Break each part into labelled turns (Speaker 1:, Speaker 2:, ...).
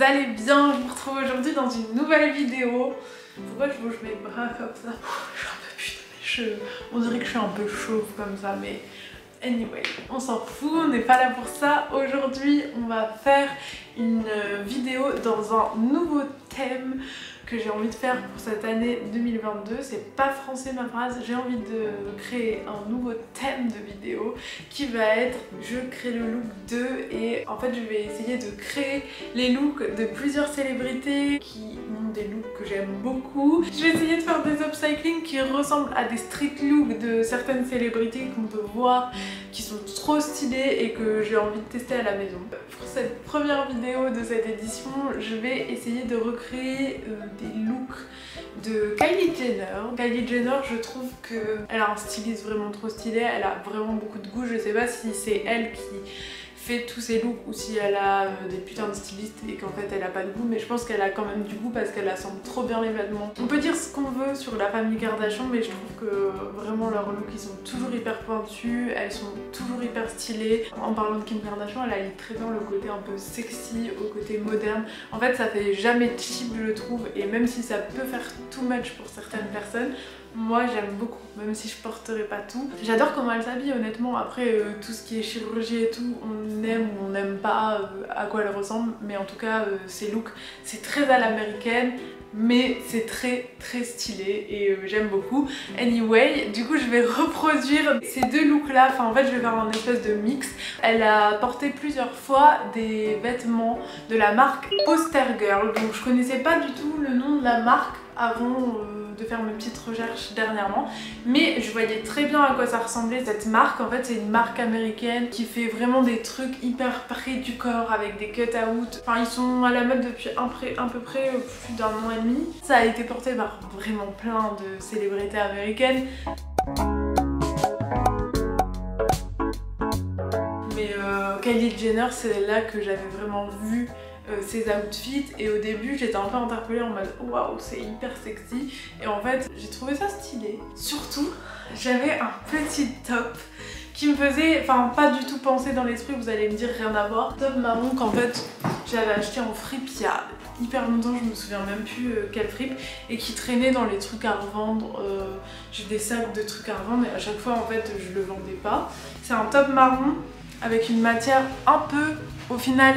Speaker 1: allez bien? Je vous retrouve aujourd'hui dans une nouvelle vidéo. Pourquoi je bouge mes bras comme ça? Je suis un peu putain mes cheveux. On dirait que je suis un peu chauve comme ça, mais anyway, on s'en fout, on n'est pas là pour ça. Aujourd'hui, on va faire une vidéo dans un nouveau thème que j'ai envie de faire pour cette année 2022. C'est pas français ma phrase, j'ai envie de créer un nouveau thème de vidéo qui va être je crée le look de, et en fait je vais essayer de créer les looks de plusieurs célébrités qui ont des looks que j'aime beaucoup. Je vais essayer de faire des upcycling qui ressemblent à des street looks de certaines célébrités qu'on peut voir qui sont trop stylées et que j'ai envie de tester à la maison. Pour cette première vidéo de cette édition, je vais essayer de recréer des looks de Kylie Jenner. Kylie Jenner, je trouve qu'elle a un styliste vraiment trop stylé, elle a vraiment beaucoup de goût. Je sais pas si c'est elle qui fait tous ses looks ou si elle a des putains de stylistes et qu'en fait elle a pas de goût, mais je pense qu'elle a quand même du goût parce qu'elle assemble trop bien les vêtements. On peut dire ce qu'on veut sur la famille Kardashian, mais je trouve que vraiment leurs looks ils sont toujours hyper pointus, elles sont toujours hyper stylées. En parlant de Kim Kardashian, elle allie très bien le côté un peu sexy au côté moderne. En fait ça fait jamais cheap je trouve, et même si ça peut faire too much pour certaines personnes, moi j'aime beaucoup, même si je porterai pas tout. J'adore comment elle s'habille honnêtement. Après tout ce qui est chirurgie et tout, on aime ou on n'aime pas à quoi elle ressemble, mais en tout cas ses looks c'est très à l'américaine, mais c'est très stylé et j'aime beaucoup. Anyway, du coup je vais reproduire ces deux looks là, enfin en fait je vais faire un espèce de mix. Elle a porté plusieurs fois des vêtements de la marque Poster Girl, donc je connaissais pas du tout le nom de la marque avant de faire mes petites recherches dernièrement, mais je voyais très bien à quoi ça ressemblait cette marque. En fait c'est une marque américaine qui fait vraiment des trucs hyper près du corps avec des cut-out. Enfin ils sont à la mode depuis à peu près plus d'un an et demi. Ça a été porté par vraiment plein de célébrités américaines. Mais Kylie Jenner, c'est là que j'avais vraiment vu ses outfits, et au début j'étais un peu interpellée en mode waouh c'est hyper sexy, et en fait j'ai trouvé ça stylé. Surtout j'avais un petit top qui me faisait, enfin pas du tout penser dans l'esprit, vous allez me dire rien à voir. Top marron qu'en fait j'avais acheté en fripe il y a hyper longtemps, je me souviens même plus quelle fripe, et qui traînait dans les trucs à revendre. J'ai des sacs de trucs à revendre et à chaque fois en fait je le vendais pas. C'est un top marron avec une matière un peu au final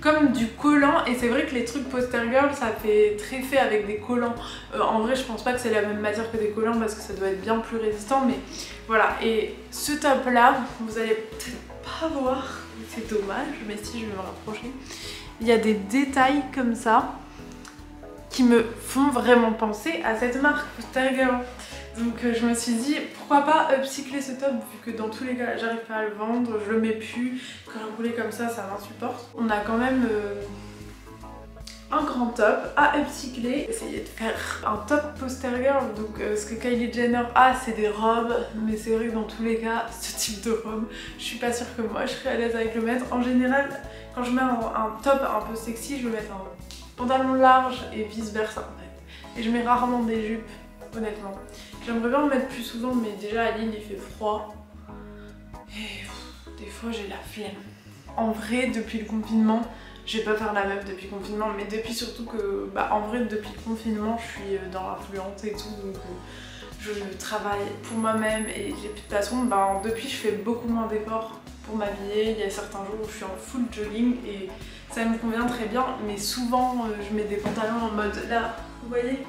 Speaker 1: comme du collant, et c'est vrai que les trucs Poster Girl ça fait très fait avec des collants. En vrai je pense pas que c'est la même matière que des collants parce que ça doit être bien plus résistant, mais voilà. Et ce top là, vous allez peut-être pas voir, c'est dommage, mais si je vais me rapprocher, il y a des détails comme ça qui me font vraiment penser à cette marque Poster Girl. Donc je me suis dit pourquoi pas upcycler ce top, vu que dans tous les cas j'arrive pas à le vendre, je le mets plus, quand je roule comme ça m'insupporte. On a quand même un grand top à upcycler, essayer de faire un top Poster Girl. Donc ce que Kylie Jenner a c'est des robes, mais c'est vrai que dans tous les cas ce type de robe je suis pas sûre que moi je serais à l'aise avec le mettre. En général quand je mets un top un peu sexy, je vais mettre un pantalon large et vice versa en fait, et je mets rarement des jupes honnêtement. J'aimerais bien en mettre plus souvent, mais déjà à Lille il fait froid et des fois j'ai la flemme. En vrai depuis le confinement, je vais pas faire la meuf depuis le confinement, mais depuis surtout que en vrai depuis le confinement je suis dans l'influence et tout, donc je travaille pour moi-même et j'ai plus de façon, depuis je fais beaucoup moins d'efforts pour m'habiller. Il y a certains jours où je suis en full jogging et ça me convient très bien, mais souvent je mets des pantalons en mode là, vous voyez,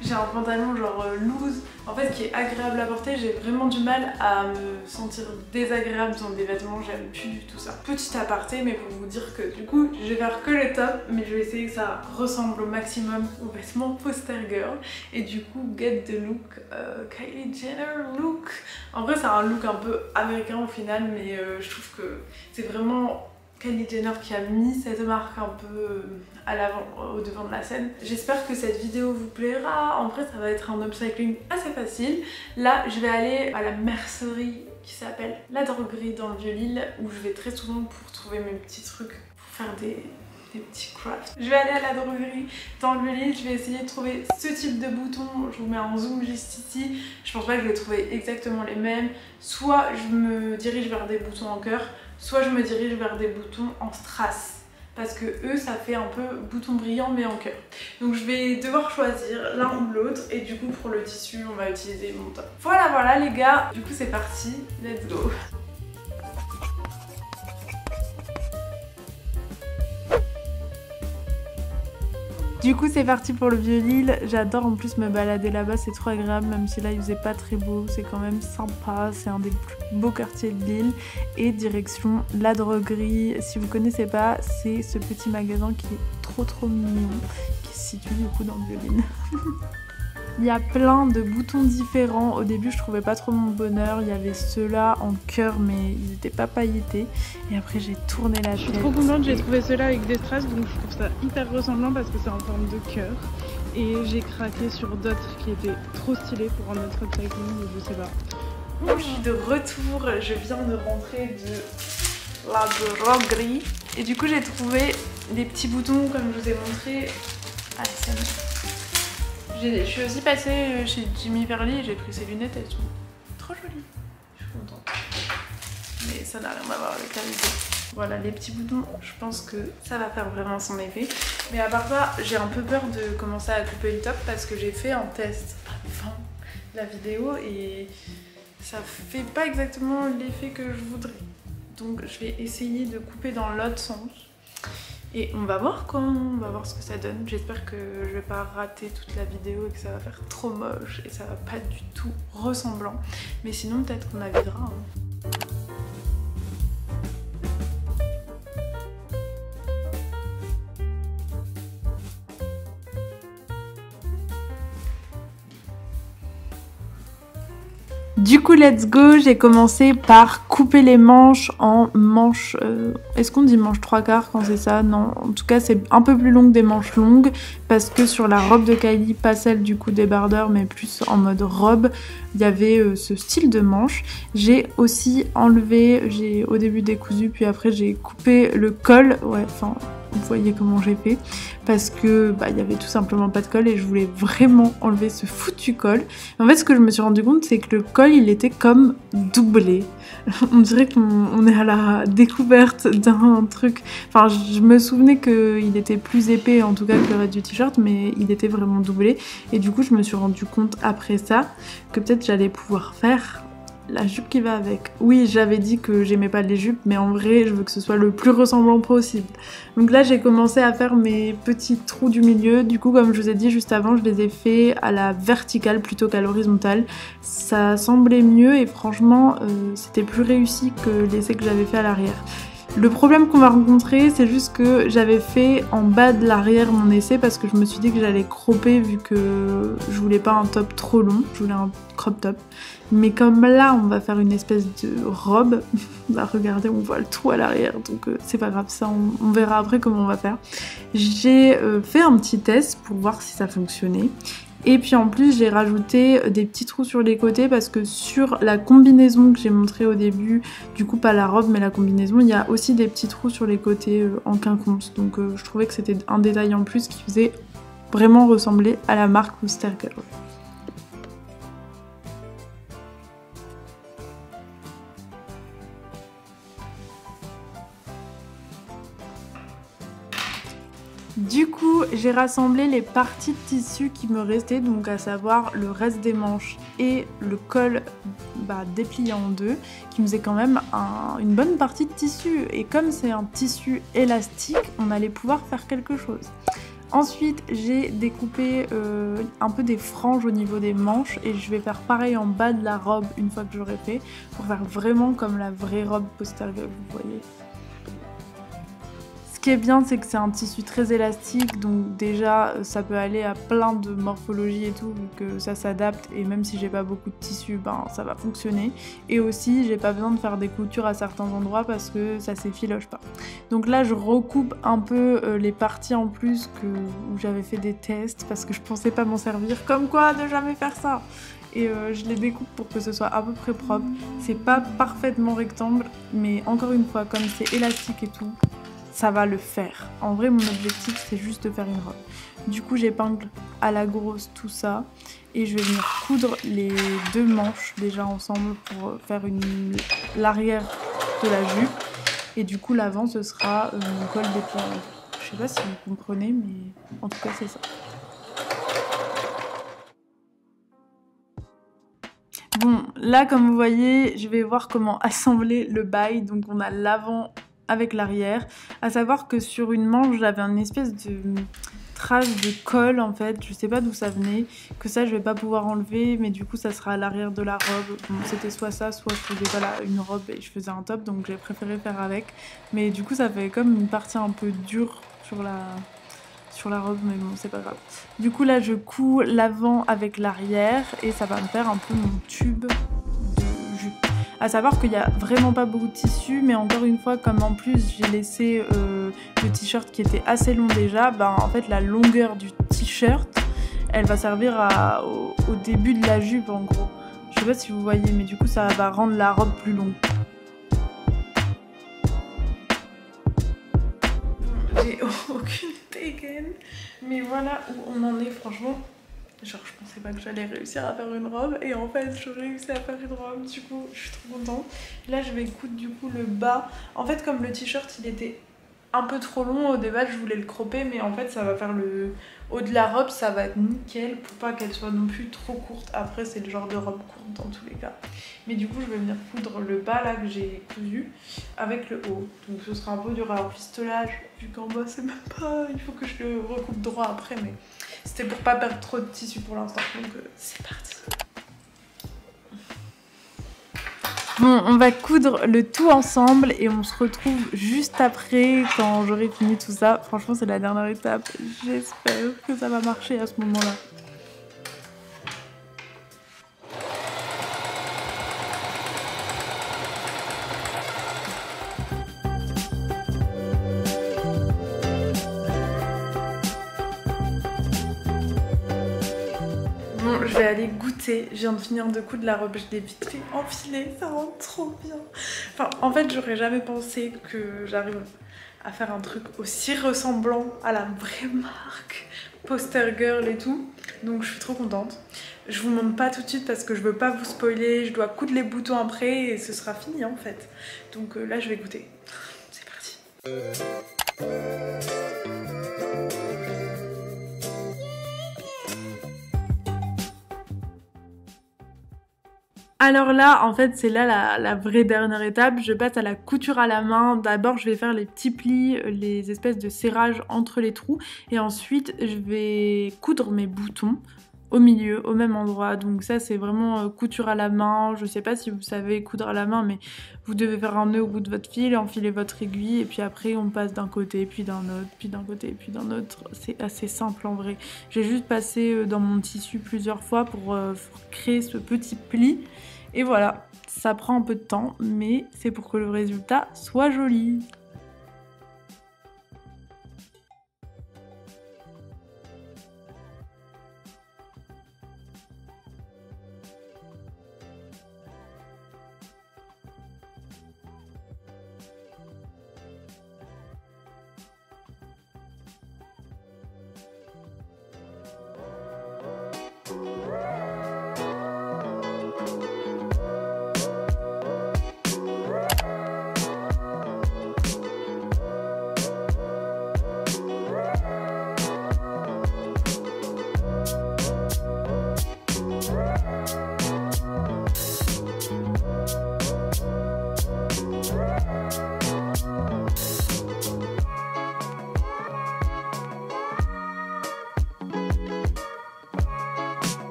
Speaker 1: j'ai un pantalon genre loose, en fait qui est agréable à porter. J'ai vraiment du mal à me sentir désagréable dans des vêtements, j'aime plus du tout ça. Petit aparté, mais pour vous dire que du coup je vais faire que le top, mais je vais essayer que ça ressemble au maximum aux vêtements Poster Girl, et du coup get the look Kylie Jenner look. En vrai c'est un look un peu américain au final, mais je trouve que c'est vraiment Kylie Jenner qui a mis cette marque un peu à l'avant, au devant de la scène. J'espère que cette vidéo vous plaira. En vrai ça va être un upcycling assez facile. Là je vais aller à la mercerie qui s'appelle La Droguerie dans le Vieux-Lille, où je vais très souvent pour trouver mes petits trucs, pour faire des petits crafts. Je vais aller à La Droguerie dans le Vieux-Lille, je vais essayer de trouver ce type de bouton. Je vous mets un zoom juste ici. Je pense pas que je vais trouver exactement les mêmes. Soit je me dirige vers des boutons en cœur, soit je me dirige vers des boutons en strass, parce que eux ça fait un peu bouton brillant mais en cœur. Donc je vais devoir choisir l'un ou l'autre et du coup pour le tissu on va utiliser mon top. Voilà les gars, du coup c'est parti, let's go. Du coup c'est parti pour le Vieux-Lille, j'adore en plus me balader là-bas, c'est trop agréable même si là il faisait pas très beau, c'est quand même sympa, c'est un des plus beaux quartiers de Lille. Et direction la droguerie, si vous connaissez pas, c'est ce petit magasin qui est trop mignon, qui se situe du coup dans le Vieux-Lille. Il y a plein de boutons différents. Au début, je trouvais pas trop mon bonheur. Il y avait ceux-là en cœur, mais ils n'étaient pas pailletés. Et après, j'ai tourné la tête. Je suis trop contente, j'ai trouvé ceux-là avec des strass, donc je trouve ça hyper ressemblant parce que c'est en forme de cœur. Et j'ai craqué sur d'autres qui étaient trop stylés pour un autre upcycling, je sais pas. Je suis de retour, je viens de rentrer de la droguerie. Et du coup, j'ai trouvé des petits boutons comme je vous ai montré à la scène. Je suis aussi passée chez Jimmy Verly et j'ai pris ses lunettes, elles sont trop jolies. Je suis contente. Mais ça n'a rien à voir avec la vidéo. Voilà les petits boutons, je pense que ça va faire vraiment son effet. Mais à part ça, j'ai un peu peur de commencer à couper le top parce que j'ai fait un test avant la vidéo et ça fait pas exactement l'effet que je voudrais. Donc je vais essayer de couper dans l'autre sens. Et on va voir quoi, on va voir ce que ça donne. J'espère que je vais pas rater toute la vidéo et que ça va faire trop moche et ça va pas du tout ressemblant. Mais sinon peut-être qu'on avisera. Hein. Du coup let's go, j'ai commencé par couper les manches en manches, est-ce qu'on dit manches 3/4 quand c'est ça? Non, en tout cas c'est un peu plus long que des manches longues parce que sur la robe de Kylie, pas celle du coup débardeur mais plus en mode robe, il y avait ce style de manche. J'ai aussi enlevé, j'ai au début décousu puis après j'ai coupé le col, ouais enfin... Vous voyez comment j'ai fait parce que il y avait tout simplement pas de col et je voulais vraiment enlever ce foutu col. En fait ce que je me suis rendu compte c'est que le col il était comme doublé. On dirait qu'on est à la découverte d'un truc. Enfin je me souvenais qu'il était plus épais en tout cas que le reste du t-shirt mais il était vraiment doublé et du coup je me suis rendu compte après ça que peut-être j'allais pouvoir faire la jupe qui va avec. Oui, j'avais dit que j'aimais pas les jupes, mais en vrai, je veux que ce soit le plus ressemblant possible. Donc là, j'ai commencé à faire mes petits trous du milieu. Du coup, comme je vous ai dit juste avant, je les ai fait à la verticale plutôt qu'à l'horizontale. Ça semblait mieux et franchement, c'était plus réussi que l'essai que j'avais fait à l'arrière. Le problème qu'on va rencontrer, c'est juste que j'avais fait en bas de l'arrière mon essai parce que je me suis dit que j'allais cropper vu que je voulais pas un top trop long, je voulais un crop top. Mais comme là, on va faire une espèce de robe, bah regardez, on voit le trou à l'arrière, donc c'est pas grave, ça on verra après comment on va faire. J'ai fait un petit test pour voir si ça fonctionnait. Et puis en plus j'ai rajouté des petits trous sur les côtés parce que sur la combinaison que j'ai montré au début, du coup pas la robe mais la combinaison, il y a aussi des petits trous sur les côtés en quinconce. Donc je trouvais que c'était un détail en plus qui faisait vraiment ressembler à la marque Wooster Girl. Du coup, j'ai rassemblé les parties de tissu qui me restaient, donc à savoir le reste des manches et le col déplié en deux, qui me faisait quand même une bonne partie de tissu. Et comme c'est un tissu élastique, on allait pouvoir faire quelque chose. Ensuite, j'ai découpé un peu des franges au niveau des manches et je vais faire pareil en bas de la robe une fois que j'aurai fait, pour faire vraiment comme la vraie robe Wooster Girl, vous voyez. Ce qui est bien, c'est que c'est un tissu très élastique, donc déjà ça peut aller à plein de morphologies et tout, vu que ça s'adapte et même si j'ai pas beaucoup de tissu, ça va fonctionner. Et aussi, j'ai pas besoin de faire des coutures à certains endroits parce que ça s'effiloche pas. Donc là, je recoupe un peu les parties en plus où j'avais fait des tests parce que je pensais pas m'en servir. Comme quoi, ne jamais faire ça! Et je les découpe pour que ce soit à peu près propre. C'est pas parfaitement rectangle, mais encore une fois, comme c'est élastique et tout, ça va le faire. En vrai, mon objectif, c'est juste de faire une robe. Du coup, j'épingle à la grosse tout ça. Et je vais venir coudre les deux manches déjà ensemble pour faire l'arrière de la jupe. Et du coup l'avant ce sera mon col déployé. Je sais pas si vous comprenez, mais en tout cas c'est ça. Bon, là comme vous voyez, je vais voir comment assembler le bail. Donc on a l'avant avec l'arrière. À savoir que sur une manche, j'avais une espèce de trace de colle en fait, je sais pas d'où ça venait, que ça je vais pas pouvoir enlever, mais du coup ça sera à l'arrière de la robe. Bon, c'était soit ça, soit je faisais voilà, une robe et je faisais un top, donc j'ai préféré faire avec. Mais du coup ça fait comme une partie un peu dure sur la robe, mais bon c'est pas grave. Du coup là je couds l'avant avec l'arrière et ça va me faire un peu mon tube de jupe. À savoir qu'il n'y a vraiment pas beaucoup de tissu, mais encore une fois, comme en plus j'ai laissé le t-shirt qui était assez long déjà, ben en fait la longueur du t-shirt, elle va servir au début de la jupe en gros. Je sais pas si vous voyez, mais du coup ça va rendre la robe plus longue. J'ai aucune dégaine, mais voilà où on en est franchement. Genre je pensais pas que j'allais réussir à faire une robe et en fait j'ai réussi à faire une robe, du coup je suis trop contente. Là je vais coudre du coup le bas. En fait comme le t-shirt il était un peu trop long au début, je voulais le cropper, mais en fait ça va faire le haut de la robe, ça va être nickel pour pas qu'elle soit non plus trop courte. Après c'est le genre de robe courte dans tous les cas. Mais du coup je vais venir coudre le bas là que j'ai cousu avec le haut. Donc ce sera un peu dur à pistolage vu qu'en bas c'est même pas... Il faut que je le recoupe droit après, mais c'était pour pas perdre trop de tissu pour l'instant. Donc c'est parti. Bon, on va coudre le tout ensemble et on se retrouve juste après quand j'aurai fini tout ça. Franchement, c'est la dernière étape. J'espère que ça va marcher à ce moment-là. Bon, je vais aller goûter. Je viens de finir de coudre la robe, je l'ai vite fait enfiler, ça rend trop bien. Enfin, en fait, j'aurais jamais pensé que j'arrive à faire un truc aussi ressemblant à la vraie marque Poster Girl et tout. Donc je suis trop contente. Je vous montre pas tout de suite parce que je veux pas vous spoiler. Je dois coudre les boutons après et ce sera fini en fait. Donc là, je vais goûter. C'est parti. Alors là, en fait, c'est là la vraie dernière étape. Je passe à la couture à la main. D'abord, je vais faire les petits plis, les espèces de serrage entre les trous. Et ensuite, je vais coudre mes boutons au milieu, au même endroit. Donc ça, c'est vraiment couture à la main. Je sais pas si vous savez coudre à la main, mais vous devez faire un nœud au bout de votre fil, enfiler votre aiguille. Et puis après, on passe d'un côté, puis d'un autre, puis d'un côté, puis d'un autre. C'est assez simple en vrai. J'ai juste passé dans mon tissu plusieurs fois pour créer ce petit pli. Et voilà, ça prend un peu de temps, mais c'est pour que le résultat soit joli.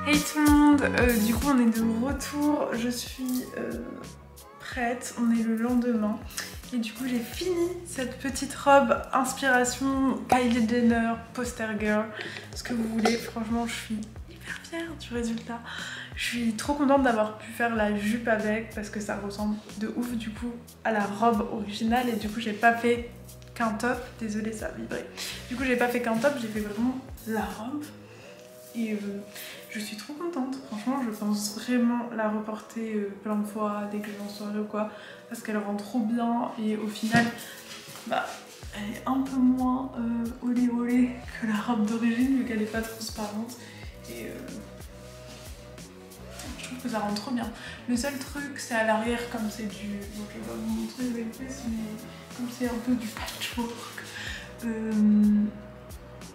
Speaker 1: Hey tout le monde, du coup on est de retour, je suis prête, on est le lendemain et du coup j'ai fini cette petite robe inspiration Kylie Jenner, Poster Girl, ce que vous voulez. Franchement je suis hyper fière du résultat. Je suis trop contente d'avoir pu faire la jupe avec parce que ça ressemble de ouf du coup à la robe originale et du coup j'ai pas fait qu'un top, désolée ça a vibré. Du coup j'ai pas fait qu'un top, j'ai fait vraiment la robe. Et je suis trop contente, franchement je pense vraiment la reporter plein de fois dès que je vais en soirée ou quoi, parce qu'elle rend trop bien et au final bah, elle est un peu moins olé olé que la robe d'origine vu qu'elle est pas transparente et que ça rentre trop bien. Le seul truc c'est à l'arrière comme c'est du... Bon je vais pas vous montrer les fesses mais comme c'est un peu du patchwork,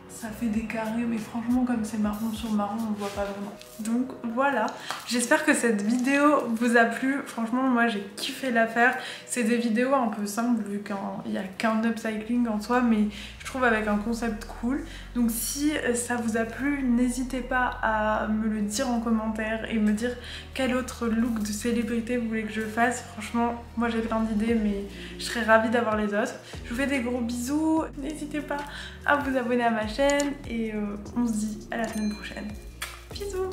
Speaker 1: ça fait des carrés mais franchement comme c'est marron sur marron on voit pas vraiment. Donc voilà, j'espère que cette vidéo vous a plu. Franchement moi j'ai kiffé la faire. C'est des vidéos un peu simples vu qu'il n'y a qu'un upcycling en soi mais je trouve avec un concept cool. Donc si ça vous a plu n'hésitez pas à me le dire en commentaire et me dire quel autre look de célébrité vous voulez que je fasse. Franchement moi j'ai plein d'idées mais je serais ravie d'avoir les autres. Je vous fais des gros bisous, n'hésitez pas à vous abonner à ma chaîne et on se dit à la semaine prochaine. Bisous.